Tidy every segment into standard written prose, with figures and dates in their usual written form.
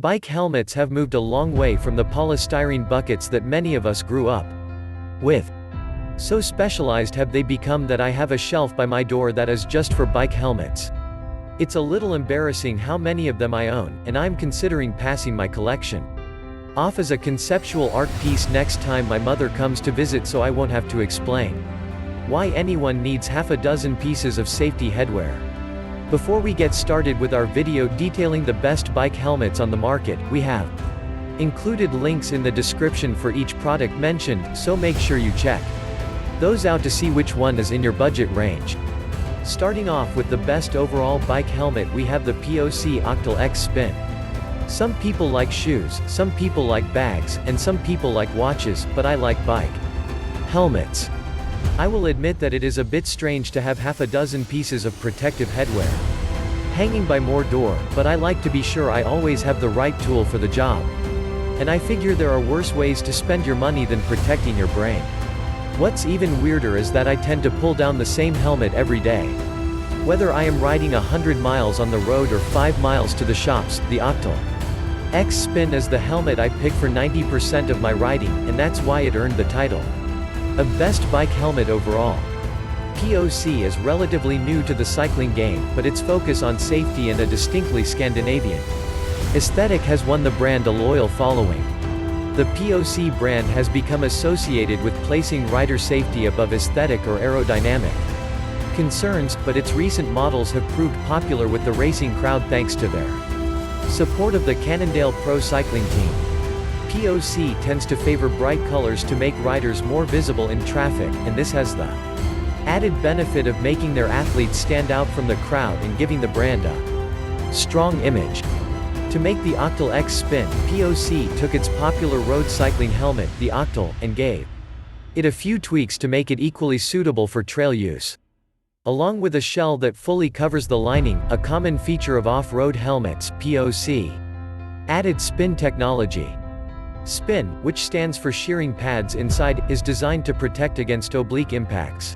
Bike helmets have moved a long way from the polystyrene buckets that many of us grew up with. So specialized have they become that I have a shelf by my door that is just for bike helmets. It's a little embarrassing how many of them I own, and I'm considering passing my collection off as a conceptual art piece next time my mother comes to visit, so I won't have to explain why anyone needs half a dozen pieces of safety headwear. Before we get started with our video detailing the best bike helmets on the market, we have included links in the description for each product mentioned, so make sure you check those out to see which one is in your budget range. Starting off with the best overall bike helmet, we have the POC Octal X Spin. Some people like shoes, some people like bags, and some people like watches, but I like bike helmets. I will admit that it is a bit strange to have half a dozen pieces of protective headwear hanging by my door, but I like to be sure I always have the right tool for the job. And I figure there are worse ways to spend your money than protecting your brain. What's even weirder is that I tend to pull down the same helmet every day. Whether I am riding 100 miles on the road or 5 miles to the shops, the Octal X Spin is the helmet I pick for 90% of my riding, and that's why it earned the title of best bike helmet overall. POC is relatively new to the cycling game, but its focus on safety and a distinctly Scandinavian aesthetic has won the brand a loyal following. The POC brand has become associated with placing rider safety above aesthetic or aerodynamic concerns, but its recent models have proved popular with the racing crowd thanks to their support of the Cannondale Pro Cycling Team. POC tends to favor bright colors to make riders more visible in traffic, and this has the added benefit of making their athletes stand out from the crowd and giving the brand a strong image. To make the Octal X Spin, POC took its popular road cycling helmet, the Octal, and gave it a few tweaks to make it equally suitable for trail use. Along with a shell that fully covers the lining, a common feature of off-road helmets, POC added spin technology. Spin, which stands for shearing pads inside, is designed to protect against oblique impacts,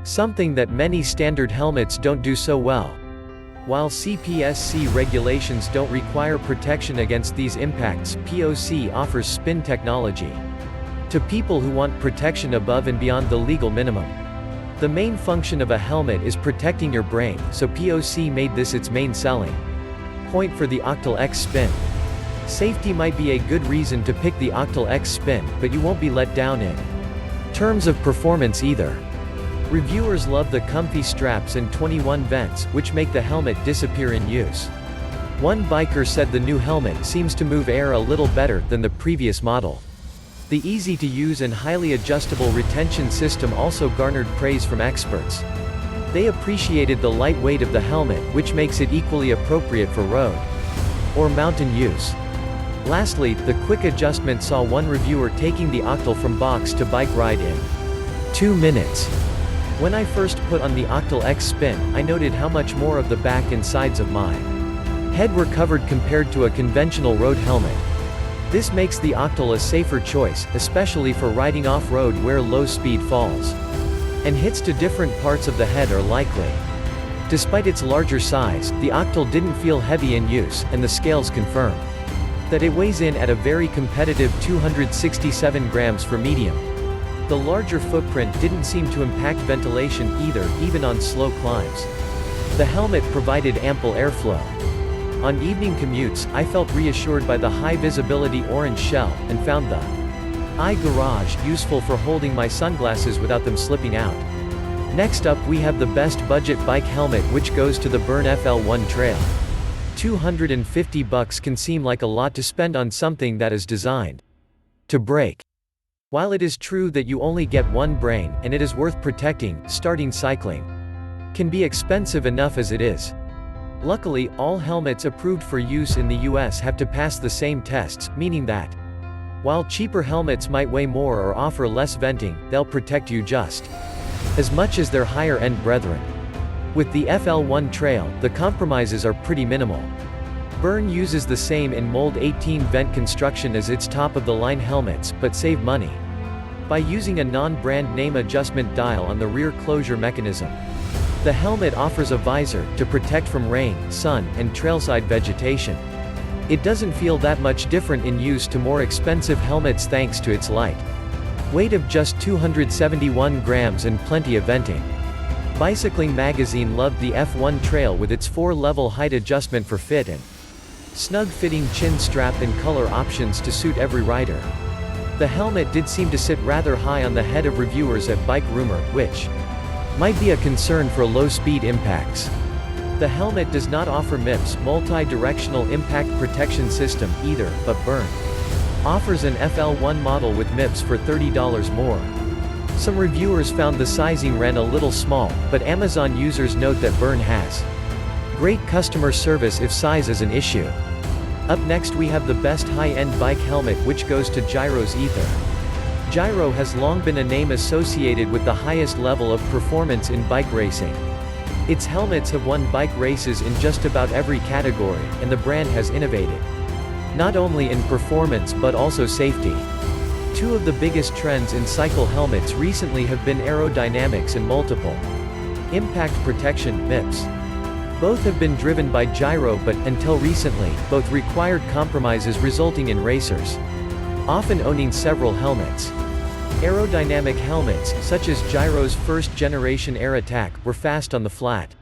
something that many standard helmets don't do so well. While CPSC regulations don't require protection against these impacts, POC offers spin technology to people who want protection above and beyond the legal minimum. The main function of a helmet is protecting your brain, so POC made this its main selling point for the Octal X Spin. Safety might be a good reason to pick the Octal X Spin, but you won't be let down in terms of performance either. Reviewers love the comfy straps and 21 vents, which make the helmet disappear in use. One biker said the new helmet seems to move air a little better than the previous model. The easy-to-use and highly adjustable retention system also garnered praise from experts. They appreciated the light weight of the helmet, which makes it equally appropriate for road or mountain use. Lastly, the quick adjustment saw one reviewer taking the Octal from box to bike ride in 2 minutes. When I first put on the Octal X Spin, I noted how much more of the back and sides of my head were covered compared to a conventional road helmet. This makes the Octal a safer choice, especially for riding off-road where low speed falls and hits to different parts of the head are likely. Despite its larger size, the Octal didn't feel heavy in use, and the scales confirm that it weighs in at a very competitive 267 grams for medium. The larger footprint didn't seem to impact ventilation either, even on slow climbs. The helmet provided ample airflow. On evening commutes, I felt reassured by the high-visibility orange shell, and found the eye garage useful for holding my sunglasses without them slipping out. Next up we have the best budget bike helmet, which goes to the Bern FL1 Trail. $250 can seem like a lot to spend on something that is designed to break. While it is true that you only get one brain, and it is worth protecting, starting cycling can be expensive enough as it is. Luckily, all helmets approved for use in the US have to pass the same tests, meaning that while cheaper helmets might weigh more or offer less venting, they'll protect you just as much as their higher-end brethren. With the FL1 Trail, the compromises are pretty minimal. Bern uses the same in mold 18 vent construction as its top-of-the-line helmets, but save money by using a non-brand name adjustment dial on the rear closure mechanism. The helmet offers a visor to protect from rain, sun, and trailside vegetation. It doesn't feel that much different in use to more expensive helmets thanks to its light weight of just 271 grams and plenty of venting. Bicycling Magazine loved the F1 Trail with its 4-level height adjustment for fit and snug-fitting chin strap and color options to suit every rider. The helmet did seem to sit rather high on the head of reviewers at Bike Rumor, which might be a concern for low-speed impacts. The helmet does not offer MIPS multi-directional impact protection system either, but Bern offers an FL1 model with MIPS for $30 more. Some reviewers found the sizing ran a little small, but Amazon users note that Bern has great customer service if size is an issue. Up next we have the best high-end bike helmet, which goes to Giro's Aether. Giro has long been a name associated with the highest level of performance in bike racing. Its helmets have won bike races in just about every category, and the brand has innovated not only in performance but also safety. Two of the biggest trends in cycle helmets recently have been aerodynamics and multiple impact protection (MIPS). Both have been driven by Giro, but, until recently, both required compromises, resulting in racers often owning several helmets. Aerodynamic helmets, such as Giro's first-generation Air Attack, were fast on the flat,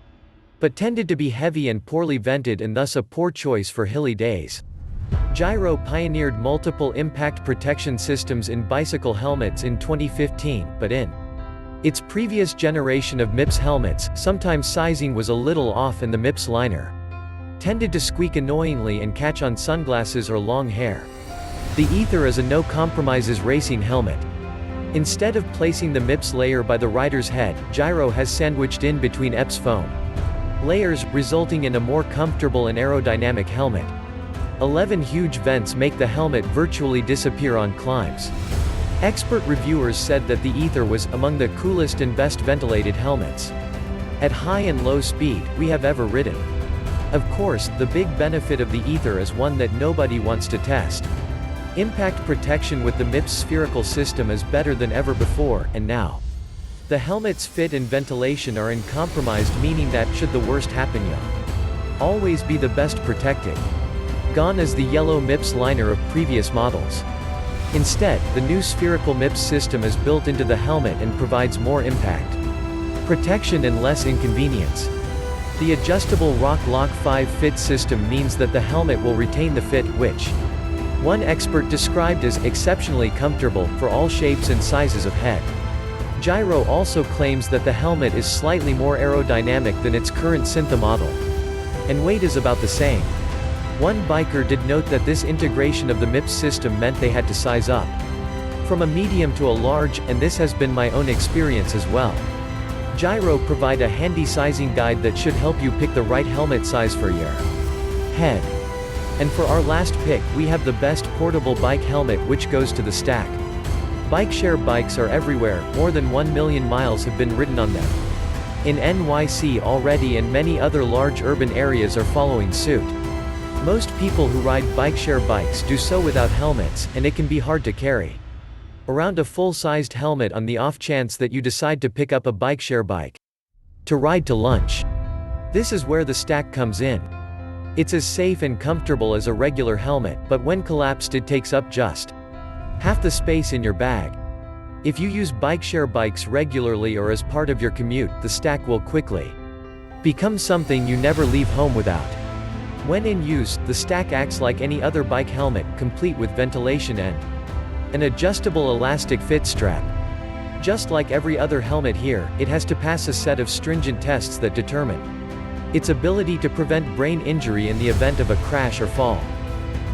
but tended to be heavy and poorly vented, and thus a poor choice for hilly days. Giro pioneered multiple impact protection systems in bicycle helmets in 2015, but in its previous generation of MIPS helmets, sometimes sizing was a little off and the MIPS liner tended to squeak annoyingly and catch on sunglasses or long hair. The Aether is a no-compromises racing helmet. Instead of placing the MIPS layer by the rider's head, Giro has sandwiched in between EPS foam layers, resulting in a more comfortable and aerodynamic helmet. 11 huge vents make the helmet virtually disappear on climbs. Expert reviewers said that the Aether was among the coolest and best ventilated helmets at high and low speed we have ever ridden. Of course, the big benefit of the Aether is one that nobody wants to test. Impact protection with the MIPS spherical system is better than ever before, and now the helmet's fit and ventilation are uncompromised, meaning that, should the worst happen, you'll always be the best protected. Gone is the yellow MIPS liner of previous models. Instead, the new spherical MIPS system is built into the helmet and provides more impact protection and less inconvenience. The adjustable Rock Lock 5 fit system means that the helmet will retain the fit, which one expert described as exceptionally comfortable for all shapes and sizes of head. Giro also claims that the helmet is slightly more aerodynamic than its current Syntha model, and weight is about the same. One biker did note that this integration of the MIPS system meant they had to size up from a medium to a large, and this has been my own experience as well. Giro provide a handy sizing guide that should help you pick the right helmet size for your head. And for our last pick, we have the best portable bike helmet, which goes to the Stack. Bike share bikes are everywhere, more than 1 million miles have been ridden on them in NYC already, and many other large urban areas are following suit. Most people who ride bike share bikes do so without helmets, and it can be hard to carry around a full-sized helmet on the off chance that you decide to pick up a bike share bike to ride to lunch. This is where the Stack comes in. It's as safe and comfortable as a regular helmet, but when collapsed it takes up just half the space in your bag. If you use bike share bikes regularly or as part of your commute, the Stack will quickly become something you never leave home without. When in use, the Stack acts like any other bike helmet, complete with ventilation and an adjustable elastic fit strap. Just like every other helmet here, it has to pass a set of stringent tests that determine its ability to prevent brain injury in the event of a crash or fall.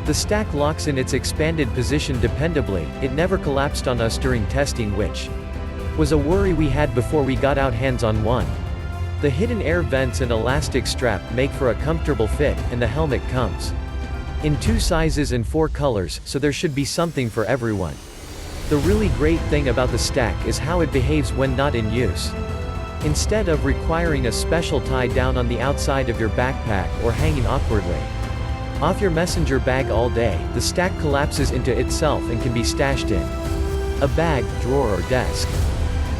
The Stack locks in its expanded position dependably. It never collapsed on us during testing, which was a worry we had before we got out hands on one. The hidden air vents and elastic strap make for a comfortable fit, and the helmet comes in 2 sizes and 4 colors, so there should be something for everyone. The really great thing about the Stack is how it behaves when not in use. Instead of requiring a special tie down on the outside of your backpack or hanging awkwardly off your messenger bag all day, the Stack collapses into itself and can be stashed in a bag, drawer or desk.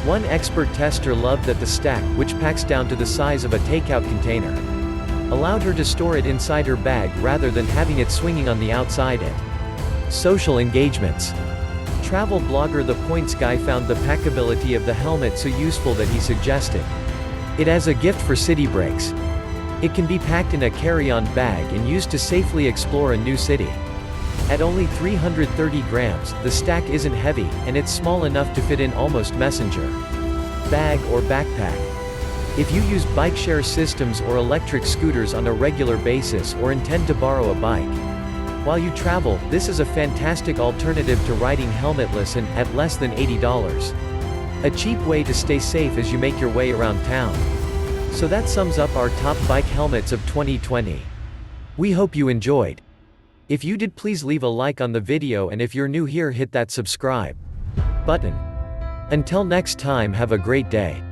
One expert tester loved that the Stack, which packs down to the size of a takeout container, allowed her to store it inside her bag rather than having it swinging on the outside. And social engagements. Travel blogger The Points Guy found the packability of the helmet so useful that he suggested it as a gift for city breaks. It can be packed in a carry-on bag and used to safely explore a new city. At only 330 grams, the stack isn't heavy, and it's small enough to fit in almost messenger bag or backpack. If you use bike share systems or electric scooters on a regular basis or intend to borrow a bike while you travel, this is a fantastic alternative to riding helmetless and, at less than $80. A cheap way to stay safe as you make your way around town. So that sums up our top bike helmets of 2020. We hope you enjoyed. If you did, please leave a like on the video, and if you're new here, hit that subscribe button. Until next time, have a great day.